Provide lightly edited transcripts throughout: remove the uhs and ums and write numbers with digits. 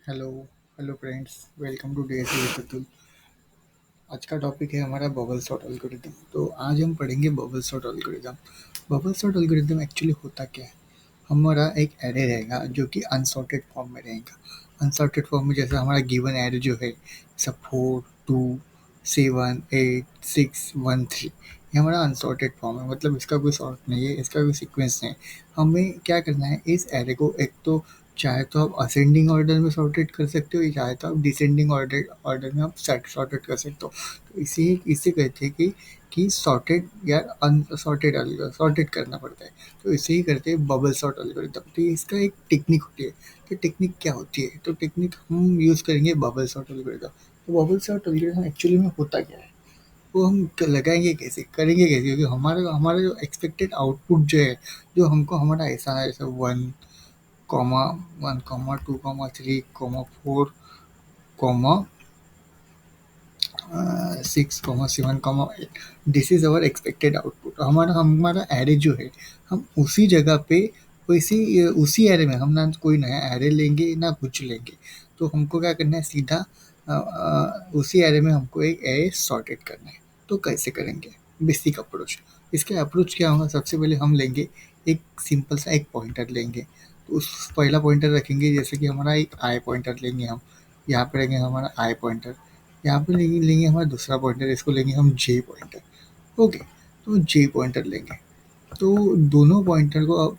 Hello hello friends, welcome to DSE with Atul. आज का topic है हमारा बबल सॉर्ट एल्गोरिथम। तो आज हम पढ़ेंगे bubble sort algorithm. Bubble sort algorithm actually होता क्या है? हमारा एक एरे रहेगा जो कि अनसॉर्टेड फॉर्म में रहेगा। अनसॉर्टेड फॉर्म में जैसे हमारा गिवन एरे जो है सब 4 2 7 8 6 1 3, ये हमारा अनसॉर्टेड फॉर्म है, मतलब इसका कोई सॉर्ट नहीं है, इसका कोई सीक्वेंस नहीं है। हमें क्या करना है, इस एरे को एक तो चाहे तो आप असेंडिंग ऑर्डर में सॉर्टेड कर सकते हो, या चाहे तो आप डिसेंडिंग ऑर्डर ऑर्डर में आप सॉर्टेड कर सकते हो। तो इसी इसे कहते हैं कि सॉर्टेड या अनसॉर्टेड सॉर्टेड करना पड़ता है। तो इसे ही करते हैं बबल सॉर्ट एल्गोरिथम। तो इसका एक टेक्निक होती है। तो टेक्निक क्या होती है? तो टेक्निक हम यूज़ करेंगे बबल सॉर्ट एल्गोरिथम। तो बबल सॉर्ट एल्गोरिथम एक्चुअली में होता क्या है, वो हम लगाएंगे कैसे, करेंगे कैसे? क्योंकि हमारा हमारा जो एक्सपेक्टेड आउटपुट जो है, जो हमको हमारा ऐसा ऐसा 1 1 2 3 4 6 7 8, this is our expected output. हमारा हमारा एरे जो है, हम उसी जगह पे उसी एरे में हम ना कोई नया एरे लेंगे ना कुछ लेंगे। तो हमको क्या करना है, सीधा उसी एरे में हमको एक एरे सॉर्टेड करना है। तो कैसे करेंगे? Basic approach. इसका अप्रोच क्या होगा? सबसे पहले हम लेंगे एक सिंपल सा एक पॉइंटर लेंगे। तो उस पहला पॉइंटर रखेंगे, जैसे कि हमारा एक आई पॉइंटर लेंगे हम। यहाँ पे रखेंगे हमारा आई पॉइंटर। यहाँ पे लेंगे हमारा दूसरा पॉइंटर, इसको लेंगे हम जे पॉइंटर। ओके, तो जे पॉइंटर लेंगे। तो दोनों पॉइंटर को अब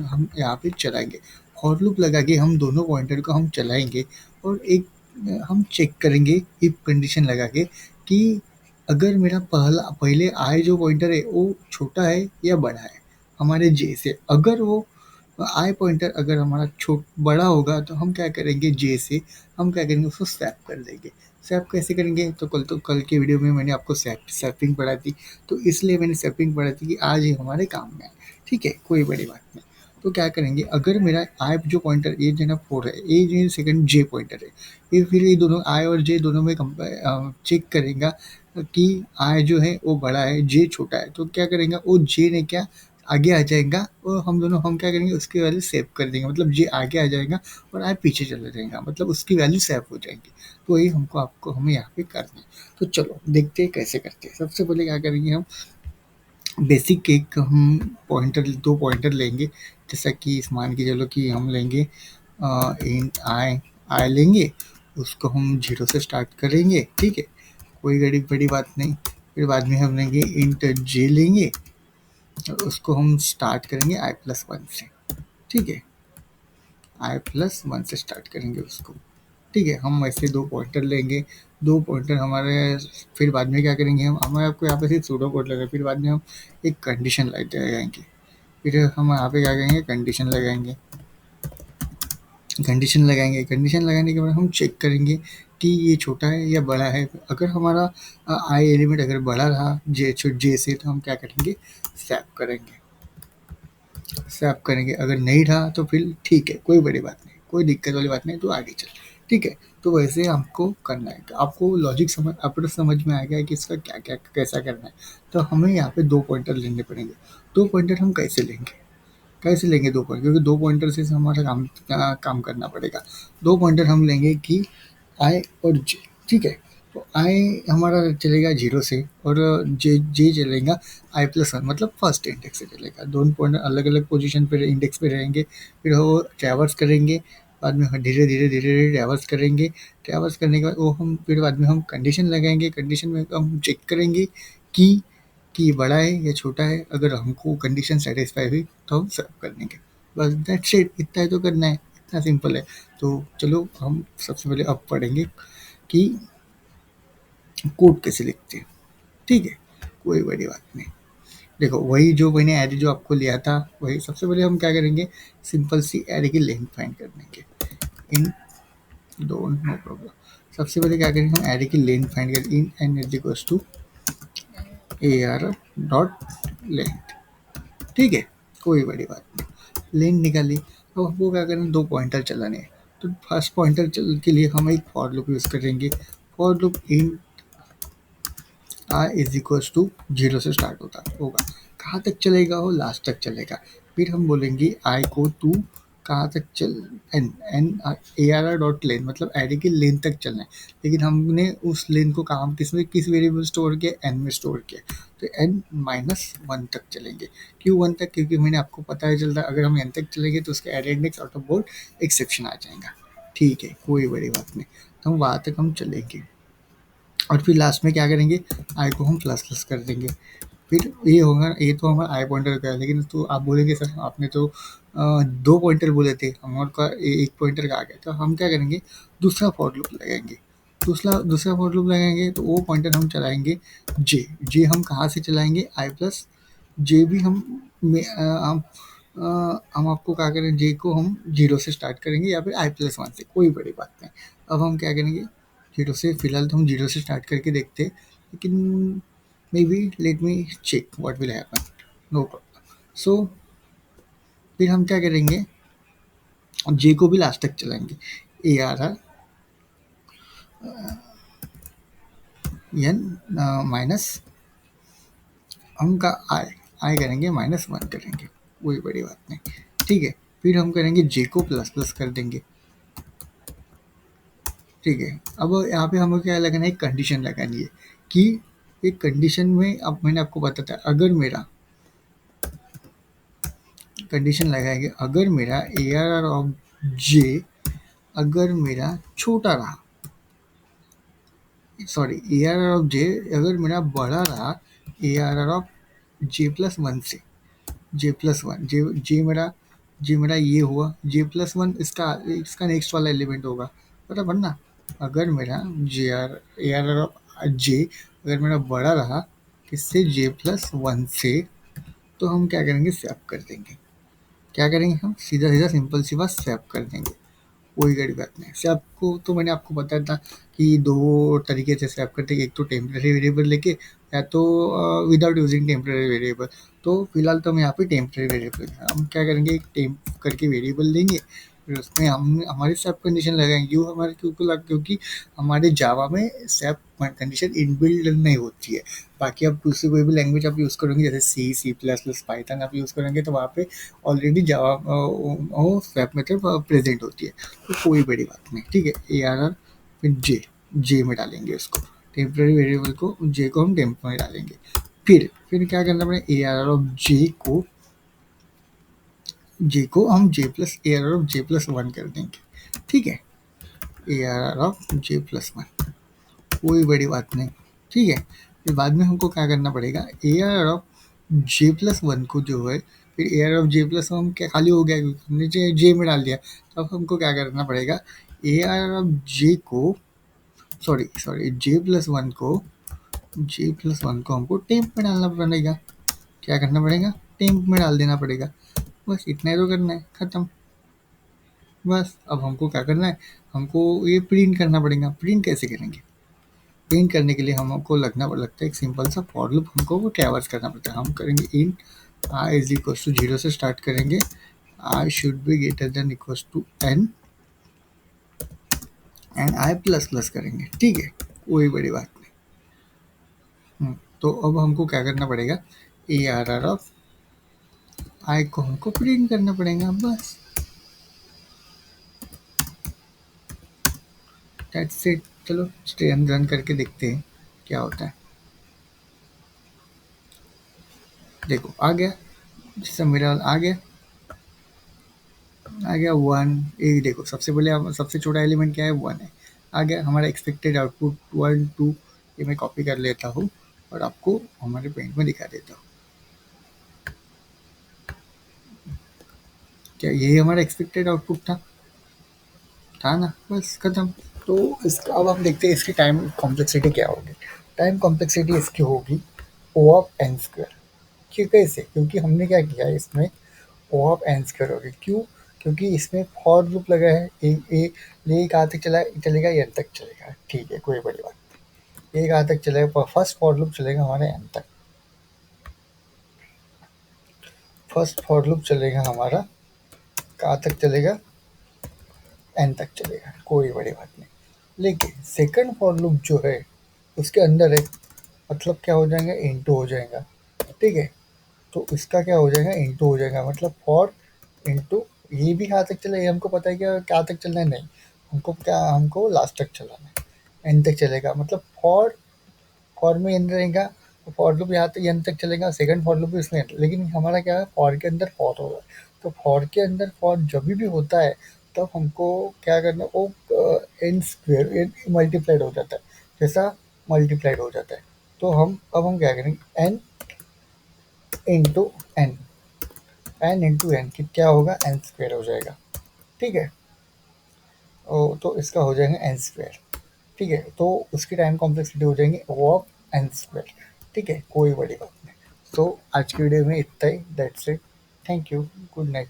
हम यहाँ पे चलाएंगे। फॉर लूप लगा के हम दोनों पॉइंटर को हम चलाएंगे, और एक हम चेक करेंगे इफ कंडीशन लगा के कि अगर मेरा पहले आई जो पॉइंटर है वो छोटा है या बड़ा है हमारे जे से। अगर वो आई पॉइंटर अगर हमारा बड़ा होगा, तो हम क्या करेंगे, जे से हम क्या करेंगे, उसको स्वैप कर देंगे। स्वैप कैसे करेंगे? तो कल के वीडियो में मैंने आपको स्वैपिंग पढ़ा थी। तो इसलिए मैंने स्वैपिंग पढ़ा थी कि आज ये हमारे काम में आए। ठीक है, कोई बड़ी बात नहीं। तो क्या करेंगे, अगर मेरा आई जो पॉइंटर ये जो है ना 4 है, ये जो सेकंड जे पॉइंटर है, ये फिर ये दोनों आई और जे दोनों में चेक करेगा कि आई जो है वो बड़ा है, जे छोटा है। तो क्या करेगा, वो जे ने क्या आगे आ जाएगा, और हम क्या करेंगे, उसकी वैल्यू सेव कर देंगे। मतलब जे आगे आ जाएगा और आई पीछे चला जाएगा, मतलब उसकी वैल्यू सेव हो जाएगी। तो यही हमें यहाँ पे करना है। तो चलो देखते हैं कैसे करते हैं। सबसे पहले क्या करेंगे, हम बेसिक एक हम पॉइंटर दो पॉइंटर लेंगे। जैसा कि इस मान के चलो कि हम लेंगे इंट आई आई लेंगे, उसको हम जीरो से स्टार्ट करेंगे। ठीक है, कोई बड़ी बात नहीं। फिर बाद में हम लेंगे इंट जे लेंगे, और उसको हम स्टार्ट करेंगे i+1 से। ठीक है, i+1 से स्टार्ट करेंगे उसको। ठीक है, हम ऐसे दो पॉइंटर लेंगे। दो पॉइंटर हमारे, फिर बाद में क्या करेंगे, हमें आपको यहाँ पे सिर्फ सूडो कोड लगा, फिर बाद में हम एक कंडीशन लगाएंगे। फिर हम यहाँ पे क्या करेंगे, कंडीशन लगाने के बाद हम चेक करेंगे कि ये छोटा है या बड़ा है। अगर हमारा आई एलिमेंट अगर बड़ा रहा जे से, तो हम क्या करेंगे, स्वैप करेंगे। अगर नहीं रहा तो फिर ठीक है, कोई बड़ी बात नहीं, कोई दिक्कत वाली बात नहीं, तो आगे चल। ठीक है, तो वैसे हमको करना है। आपको लॉजिक समझ में आ गया कि इसका क्या क्या कैसा करना है। तो हमें यहाँ पे दो पॉइंटर लेने पड़ेंगे। दो पॉइंटर हम कैसे लेंगे दो पॉइंटर, क्योंकि दो पॉइंटर से हमारा काम करना पड़ेगा। दो पॉइंटर हम लेंगे कि आई और जे। ठीक है, तो आई हमारा चलेगा जीरो से, और जे जे चलेगा i+1, मतलब फर्स्ट इंडेक्स से चलेगा। दोनों पॉइंटर अलग अलग पोजीशन पे इंडेक्स पे रहेंगे। फिर वो ट्रैवर्स करेंगे, बाद में धीरे धीरे धीरे धीरे ट्रैवर्स करेंगे। ट्रैवर्स करने के बाद वो हम फिर बाद में हम कंडीशन लगाएंगे। कंडीशन में हम चेक करेंगे कि ये बड़ा है या छोटा है। अगर हमको कंडीशन सेटिस्फाई हुई तो हम सर्व कर देंगे। बस दैट्स इट, इतना ही तो करना है, इतना सिंपल है। तो चलो हम सबसे पहले अब पढ़ेंगे कि कोड कैसे लिखते हैं। ठीक है, कोई बड़ी बात नहीं। देखो, वही जो मैंने एरे जो आपको लिया था, वही सबसे पहले हम क्या करेंगे, सिंपल सी एरे की लेंथ फाइंड कर देंगे। इन डोंट नो प्रॉब्लम। सबसे पहले क्या करेंगे, हम एरे की लेंथ फाइंड करेंगे। In n is equals to AR dot length. ठीक है, कोई बड़ी बात नहीं। लेंथ निकाली। अब हमको क्या करना है, दो पॉइंटर चलाने हैं। तो फर्स्ट पॉइंटर के लिए हम एक फॉर लूप यूज़ करेंगे। For loop in I is equals to zero से स्टार्ट होगा। कहाँ तक चलेगा? वो लास्ट तक चलेगा। फिर हम बोलेंगे आई को तू कहाँ तक चल N N A R R dot len मतलब एरे की लेन तक चलना है, लेकिन हमने उस लेन को कहाँ किस वेरिएबल स्टोर किया, एन में स्टोर किया, तो एन माइनस वन तक चलेंगे। क्यों वन तक? क्योंकि मैंने आपको पता है चलता अगर हम एन तक चलेंगे तो उसके array index out of bound exception आ जाएगा। ठीक है, कोई बड़ी बात नहीं, तो हम वहाँ तक हम चलेंगे और फिर लास्ट में क्या करेंगे, आई को हम प्लस प्लस कर देंगे। फिर ये होगा, ये तो हमारा आई पॉइंटर का है, लेकिन तो आप बोलेंगे सर आपने तो दो पॉइंटर बोले थे, हमारे का एक पॉइंटर का आ गया, तो हम क्या करेंगे, दूसरा फॉर लूप लगाएंगे। दूसरा फॉर लूप लगाएंगे तो वो पॉइंटर हम चलाएंगे जे। जे हम कहाँ से चलाएंगे, आई प्लस जे भी हम हम आपको क्या करें, जे को हम जीरो से स्टार्ट करेंगे या फिर आई प्लस वन से, कोई बड़ी बात नहीं। अब हम क्या करेंगे, जीरो से, फिलहाल तो हम जीरो से स्टार्ट करके देखते हैं, लेकिन maybe let me check what will happen, no problem। so फिर हम क्या करेंगे, जे को भी लास्ट तक चलाएंगे, A R R N minus हम का आई, आई करेंगे माइनस वन करेंगे, कोई बड़ी बात नहीं। ठीक है, फिर हम करेंगे जे को प्लस प्लस कर देंगे। ठीक है, अब यहाँ पे हमें क्या लगाना है, एक कंडीशन लगानी है कि एक कंडीशन में, अब मैंने आपको बताया था, अगर मेरा कंडीशन लगाएंगे, अगर मेरा A R R of J अगर मेरा छोटा रहा, sorry A R R of J अगर मेरा बड़ा रहा A R R of J plus one से, जे प्लस वन, जे मेरा ये हुआ जे प्लस वन, इसका इसका नेक्स्ट वाला एलिमेंट होगा, बराबर ना। अगर मेरा J R A R R of J अगर मेरा बड़ा रहा किससे, जे प्लस वन से, तो हम क्या करेंगे, स्वैप कर देंगे। क्या करेंगे, हम सीधा सीधा सिंपल सी बात स्वैप कर देंगे, कोई बड़ी बात नहीं। स्वैप को तो मैंने आपको बताया था कि दो तरीके से स्वैप करते हैं, एक तो टेम्परेरी वेरिएबल लेके, या तो विदाउट यूजिंग टेम्परेरी वेरिएबल। तो फिलहाल तो हम यहाँ पे टेम्परेरी वेरिएबल, हम क्या करेंगे, एक टेम्प करके वेरिएबल लेंगे, फिर उसमें हम हमारी स्वैप कंडीशन लगाएंगे। क्यों हमारे क्योंकि हमारे जावा में स्वैप कंडीशन इनबिल्ड नहीं होती है। बाकी आप दूसरी कोई भी लैंग्वेज आप यूज़ करोगे, जैसे सी, सी प्लस प्लस, पाइथन आप यूज़ करेंगे, तो वहाँ पे ऑलरेडी जावा वो स्वैप मेथड प्रेजेंट होती है, तो कोई बड़ी बात नहीं। ठीक है, ए आर आर फिर जे में डालेंगे उसको, टेम्परेरी वेरिएबल को, जे को हम टेम्प में डालेंगे। फिर क्या करना पड़ेगा, A R R of J को हम J plus A R R of J plus one कर देंगे। ठीक है, A R R of J plus one, कोई बड़ी बात नहीं। ठीक है, फिर बाद में हमको क्या करना पड़ेगा, A R R of J plus one को जो है, फिर A R of J plus one क्या खाली हो गया क्योंकि हमने जे में डाल दिया, तो अब हमको क्या करना पड़ेगा, ए आर ऑफ जे को, सॉरी जे प्लस वन को हमको टेम्प में डालना पड़ेगा। क्या करना पड़ेगा, टेम्प में डाल देना पड़ेगा। बस इतना ही तो करना है, खत्म। बस अब हमको क्या करना है, हमको ये प्रिंट करना पड़ेगा। प्रिंट कैसे करेंगे, प्रिंट करने के लिए हमको लगता है एक सिंपल सा फॉर लूप हमको वो ट्रैवर्स करना पड़ता है। हम करेंगे in I is equal to zero से स्टार्ट करेंगे, I should be greater than equal to n and I plus plus करेंगे। ठीक है, कोई बड़ी बात नहीं। तो अब हमको क्या करना पड़ेगा, ए आर आर ऑफ आई को हमको प्रिंट करना पड़ेगा, बस दैट्स इट। चलो स्टेन रन करके देखते हैं क्या होता है। देखो आ गया, जिससे मेरा आ गया वन। ये देखो सबसे पहले सबसे छोटा एलिमेंट क्या है, वन है। आ गया हमारा एक्सपेक्टेड आउटपुट वन टू। ये मैं कॉपी कर लेता हूँ और आपको हमारे पेंट में दिखा देता हूँ। क्या यही हमारा एक्सपेक्टेड आउटपुट था ना, बस खत्म। तो इसका अब हम देखते हैं इसकी टाइम कॉम्प्लेक्सिटी क्या होगी। टाइम कॉम्प्लेक्सिटी इसकी होगी ओ ऑफ एन स्क्वायर। क्यों, कैसे, क्योंकि हमने क्या किया है इसमें, ओ ऑफ एन स्क्वायर होगी। क्यों, क्योंकि इसमें फॉर लूप लगा है, ये कहाँ तक चलेगा, एन तक चलेगा। ठीक है, कोई बड़ी बात नहीं। ये कहाँ तक चलेगा, फर्स्ट फॉर लूप चलेगा हमारे एन तक। फर्स्ट फॉर लूप चलेगा हमारा कहाँ तक चलेगा, एन तक चलेगा, कोई बड़ी बात नहीं। लेकिन सेकंड फॉर लूप जो है उसके अंदर है, मतलब क्या हो जाएगा, इनटू हो जाएगा। ठीक है, तो इसका क्या हो जाएगा, इनटू हो जाएगा, मतलब फॉर इनटू ये भी कहाँ तक चले, ये हमको पता है कि क्या तक चलना है, नहीं। हमको लास्ट तक चलाना है, एंड तक चलेगा, मतलब फॉर में एंड रहेगा, तो फॉर लूप यहाँ तक एंड तक चलेगा, सेकंड फॉर लूप भी इसमें end। लेकिन हमारा क्या है, फॉर के अंदर फॉर होगा, तो फॉर के अंदर फॉर जब भी होता है, तब हमको क्या करना है, वो एन स्क्वेयर मल्टीप्लाइड हो जाता है, जैसा मल्टीप्लाइड हो जाता है। तो हम क्या करेंगे, n into n, n into n कि क्या होगा, एन स्क्वेयर हो जाएगा। ठीक है, तो इसका हो जाएगा एन स्क्वेयर। ठीक है, तो उसकी टाइम कॉम्प्लेक्सिटी हो जाएंगे ओ ऑफ एन स्क्वेयर। ठीक है, कोई बड़ी बात नहीं। तो आज की वीडियो में इतना ही, that's it. Thank you, good night.